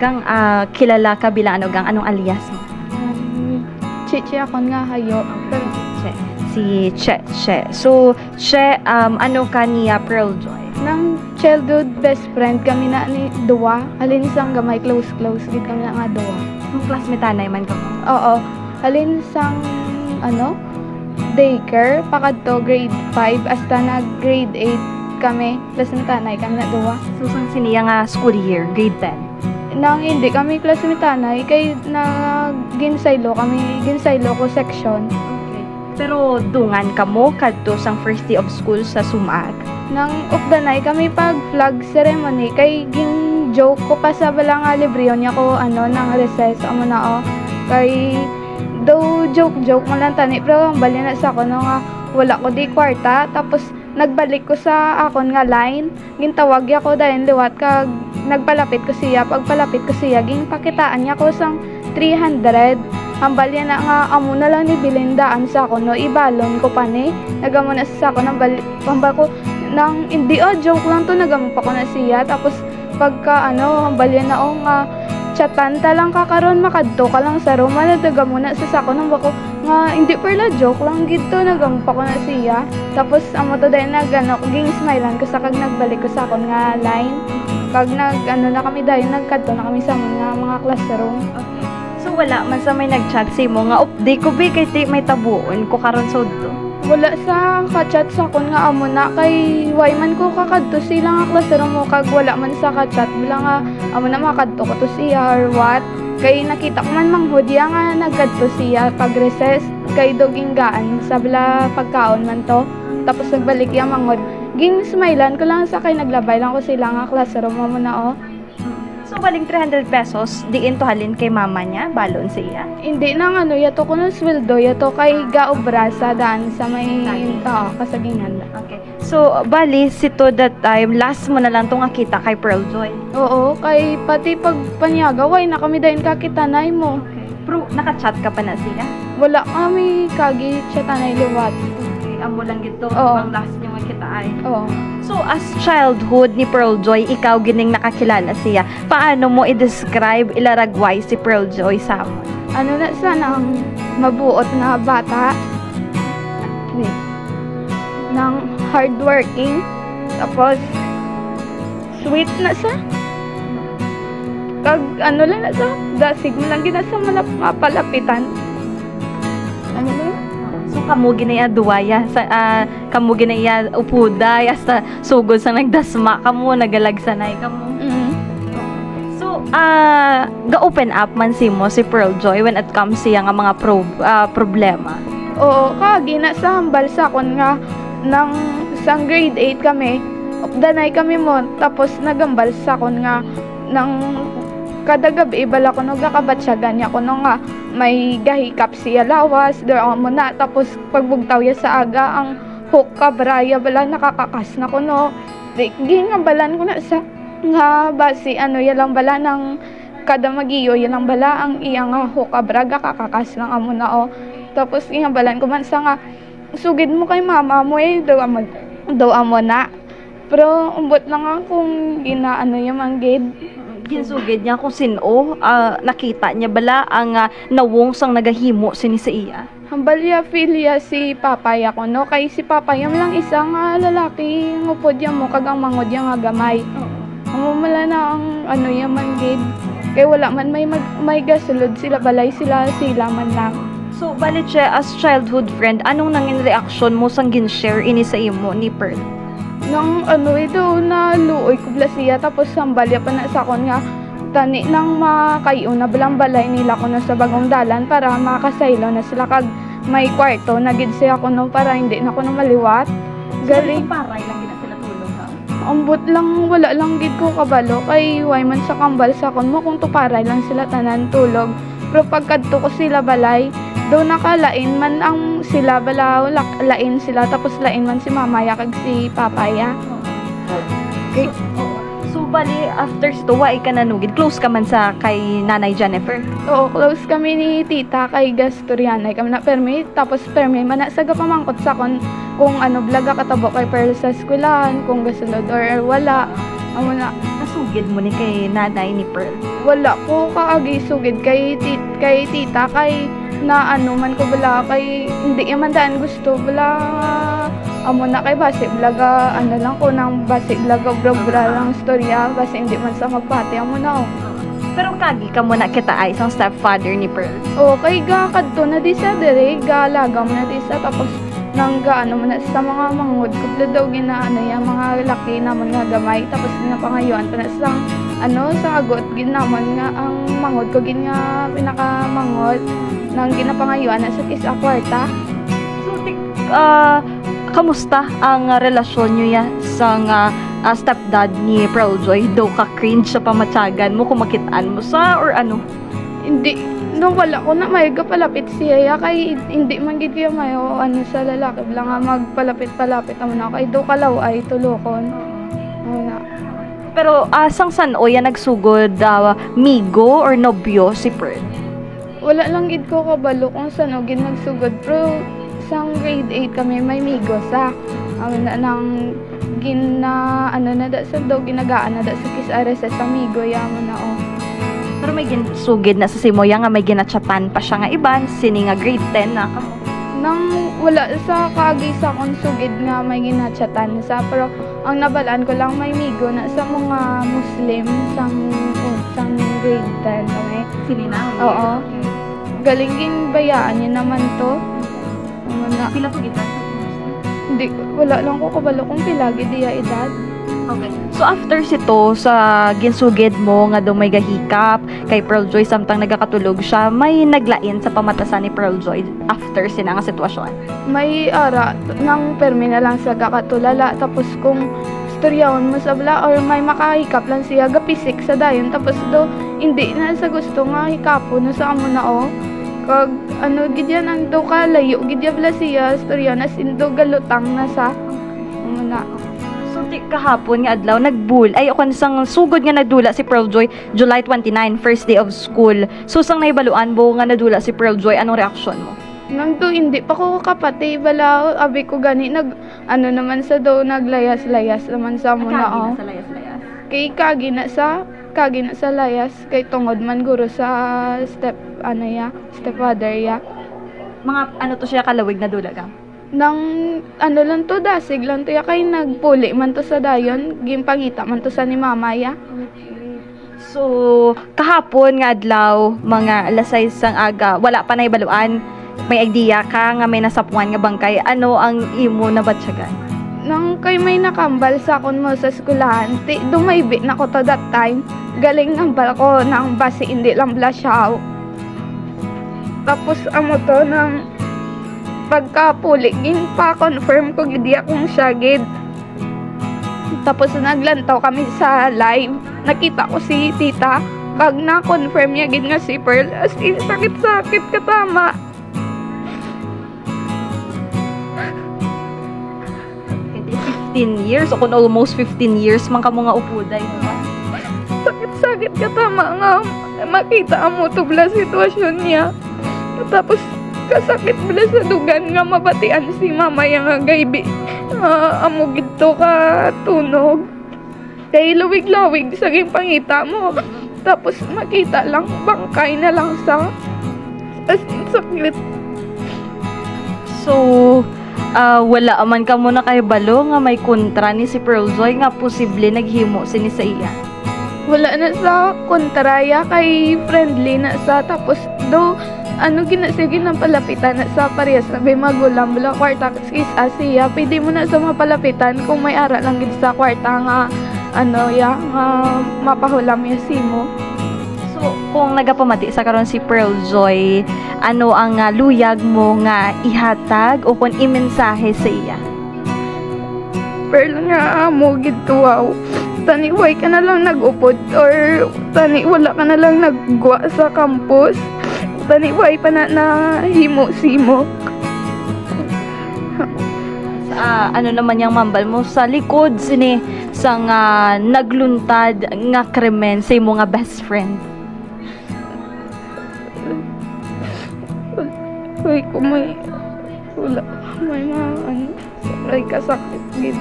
gang kilala ka bilang ano gang anong alias mo? Chichi ako nga hayo. Che. Si Che. So, Che, ano ka niya Pearl Joy? Nang childhood best friend kami na ni Dua. Halin sang gamay close gid kami na nga Dua. Yung classmate tanay man ka mo? Oo. Halin sang daycare pakadto grade 5 hasta na grade 8 kami. Classmate tanay kami na Dua. So, sang siniya nga school year, grade 10? Nang hindi kami classmate tanay kay ginsaylo ko section. Okay. Pero dungan ka mo kadto sang first day of school sa Sumaag? Nang ukdanay kami pag flag ceremony kay ging joke ko pa sa balang libryon niya ko nang recess amo na kay do joke mo lang tani pero bali na sa ako nga wala ko di kwarta tapos nagbalik ko sa akon nga line gintawag ako dahil liwat kag nagpalapit ko siya pagpalapit ko siya ging pakitaan niya ko sang 300 hambal yan na nga amo na lang ni bilindaan sa ako no ibalon ko pa ni nagamo na sa ako nang hambal ko nang hindi joke lang to nagamo pa ko na siya tapos pagka hambal yan na nga chatan ta lang kakaron makadto ka lang sa room nagamo na sa sako nang bako nga hindi perla joke lang gito nagamo pa ko na siya tapos amo to dahil ging smilean ko sa kag nagbalik ko sa akon nga line kag na kami dahil nagkadto na kami sa mga classroom. Okay. So wala man sa may nag-chat sa mo nga update ko bi kay may tabuon ko karon sa udto. Wala sa ka-chat sa akon nga amo na kay why man ko kakadto sila nga classroom mo kag wala man sa ka-chat bila nga amo na makadto ko to siya or what kay nakita ko man manghudya nga nagkadto siya pag recess kay doging gaan sa bila pagkaon man to tapos nagbalik ya manghod ging smilean ko lang sa kay naglabay lang ko sila nga classroom mo na So baling 300 pesos diin to halin kay mama niya balon sa iya. Hindi nang yato ko ng sweldo yato kay gaobra sa daan sa may kasagingan. Okay. So bali sito that time last mo na lang tong nakita kay Pearl Joy. Oo, kay pati pag panyagaway na kami dayon kakitanay mo. Okay. Pero naka-chat ka pa na siya? Wala kami kagi chatanay liwat. Okay, amo lang gito ang last niyo makita ay. Oo. So, as childhood ni Pearl Joy, ikaw gining nakakilala siya. Paano mo i-describe ilaragway si Pearl Joy sa mo? Ano na sana ang mabuot na bata? Nang hardworking. Tapos, sweet na sa. Kag lang na sa. Dasig mo lang ginasa mapalapitan. Ano lang? So kamo ginaya duwaya sa kamo ginaya upuday hasta sugod sa nagdasma kamo nagalagsanay kamo. So ga-open up man mo si Pearl Joy when it comes siya nga mga problema. Oo, kagi na sa hambal sa kon nga nang sang grade 8 kami. Danay kami mo tapos nagambal sa kon nga nang kada gabi ibala ko no gakabatsyagan niya ko no nga may gahikap siya lawas doon mo na tapos pagbugtaw ya sa aga ang hook ka braya bala nakakakas na ko no gingambalan ko na sa nga basi ya lang bala ng kada magiyo ya lang bala ang iyang hook ka braga kakakas lang amo na tapos gingambalan ko man sa nga sugid mo kay mama mo daw amo na pero umbot lang akong yung manggid ginsugid niya kung sino nakita niya bala ang nawong sang nagahimo sini sa iya. Hambalya filia si papaya ko no kay si papaya lang isang lalaki ngupod ya mo kag ang mangod ya nga gamay. Mala na ang yung manggid kay wala man may gasulod sila balay sila man lang. So bali siya as childhood friend anong nangin reaction mo sang gin-share ini sa imo ni Pearl? Nang ito na luoy kubla siya tapos sambalya pa na sa kon nga tani nang makayo na balang balay nila ko na sa bagong dalan para makasaylo na sila kag may kwarto na gid siya ko no para hindi na ko na maliwat galing paray lang gid sila tulog ha. Ambot lang wala lang gid ko kabalo kay way man sa kambal sa kon mo kung tuparay lang sila tanan tulog pero pagkadto ko sila balay do nakalain man ang sila bala lain sila tapos lain man si mamaya kag si papaya. Okay. So bali after sito wa ka nanugid close ka man sa kay Nanay Jennifer. Oo, close kami ni tita kay Gasturianay kami na permit tapos permit man na sa gapamangkot sa kon kung blaga katabo kay Pearl sa eskwelahan kung gasulod or wala amo na nasugid sugid mo ni kay nanay ni Pearl? Wala ko kaagi sugid kay tita kay na ano man ko bala kay hindi man daan gusto bala amo na kay base blaga ano lang ko nang base blaga bra lang storya base hindi man sa magpati amo na oh. Pero kagi ka mo na kita ay isang stepfather ni Pearl. Oh, kay ga kadto na di sa dire ga lagam na di sa tapos nang gaano man sa mga mangod kuplo daw ginaano ya mga laki naman nga gamay tapos napangayuan pa na sa ano sa agot ginaman nga ang mangod ko gin nga pinakamangod nang ginapangayuan na sa kisa kwarta. So kamusta ang relasyon niyo ya sa stepdad ni Pearl Joy? Daw ka cringe sa pamatyagan mo kung makitaan mo sa or ano? Hindi nung wala ko na may palapit siya ya kay hindi man gid kaya may ano sa lalaki lang nga magpalapit-palapit amo na kay do kalaw ay tulokon. Wala. Pero sang san-o ya nagsugod migo or nobyo si Pearl? Wala lang gid ko kabalo kung saan o gid nagsugod pero sang grade 8 kami may migo sa na nang ano na da sa daw ginagaan na da sa kis RSS sa migo ya mo na oh. Pero may ginsugid na sa simoya nga may ginachatan pa siya nga iban sini nga grade 10 na kamo. Nang wala sa kaagi sa akong sugid nga may ginachatan sa pero ang nabalaan ko lang may migo na sa mga Muslim sang grade 10 kami. Sini na? Oo. Galing gin bayaan niya naman to. Pila to gid? Hindi, wala lang ko kabalo kung pila gid iya edad. Okay. So after sito sa ginsugid mo nga daw may gahikap kay Pearl Joy samtang nagakatulog siya, may naglain sa pamatasan ni Pearl Joy after sina nga sitwasyon. May ara nang permi na lang sa kakatulala tapos kung storyahon mo sa bla or may makahikap lang siya gapisik sa dayon tapos do hindi na sa gusto nga hikapo no sa amo na oh. Kag ano gid yan ang do ka layo gid bla siya storya na sindo galutang na sa amo na. Kahapon nga adlaw nagbull ay ako sang sugod nga nadula si Pearl Joy July 29 first day of school. So sang naibaluan mo nga nadula si Pearl Joy, anong reaksyon mo? Nang do hindi pa ko kapati bala abi ko gani nag ano naman sa do naglayas-layas naman sa mo na oh. Kay kagi na sa layas kay tungod man guro sa stepfather ya. Mga ano to siya kalawig na dula ka? Nang ano lang to dasig lang to ya kay nagpuli man to sa dayon gimpangita man to sa ni mama ya. Okay. So kahapon nga adlaw mga alas 6 sang aga wala pa na ibaluan, may idea ka nga may nasapuan nga bangkay, ano ang imo na batyagan? Nang kay may nakambal sa akon mo sa eskwelahan dumaybi na ko to that time galing nambal ko nang base hindi lang blasyaw tapos amo to nang pagkapuli gin pa confirm ko gid akong syagid tapos naglantaw kami sa live nakita ko si tita kag na confirm niya gid nga si Pearl as in sakit katama. 15 years o kung almost 15 years man kamo nga upuday diba? Sakit katama nga makita mo to bla sitwasyon niya tapos kasakit bala sa dugan nga mabatian si mama yang nga gaybi amo gidto ka tunog kay lawig-lawig sa pangita mo tapos makita lang bangkay na lang sa as in sakit. So wala man ka muna kay balo nga may kontra ni si Pearl Joy nga posible naghimo sini sa iya. Wala na sa kontraya kay friendly na sa tapos do ano sige ng palapitan na sa parehas na may magulang bala kwarta is asiya pwede mo na sa mapalapitan kung may ara lang gid sa kwarta nga ano ya nga mapahulam ya simo. So kung nagapamati sa karon si Pearl Joy, ano ang luyag mo nga ihatag o kung imensahe sa iya? Pearl nga amo gid tuwaw tani way ka na lang nag-upod or tani wala ka na lang naggwa sa campus tani way pa na himo simo. Ano naman yung mambal mo sa likod sini sang nagluntad nga krimen sa imo nga best friend? Uy, kung may wala may mga ano, ay kasakit gid.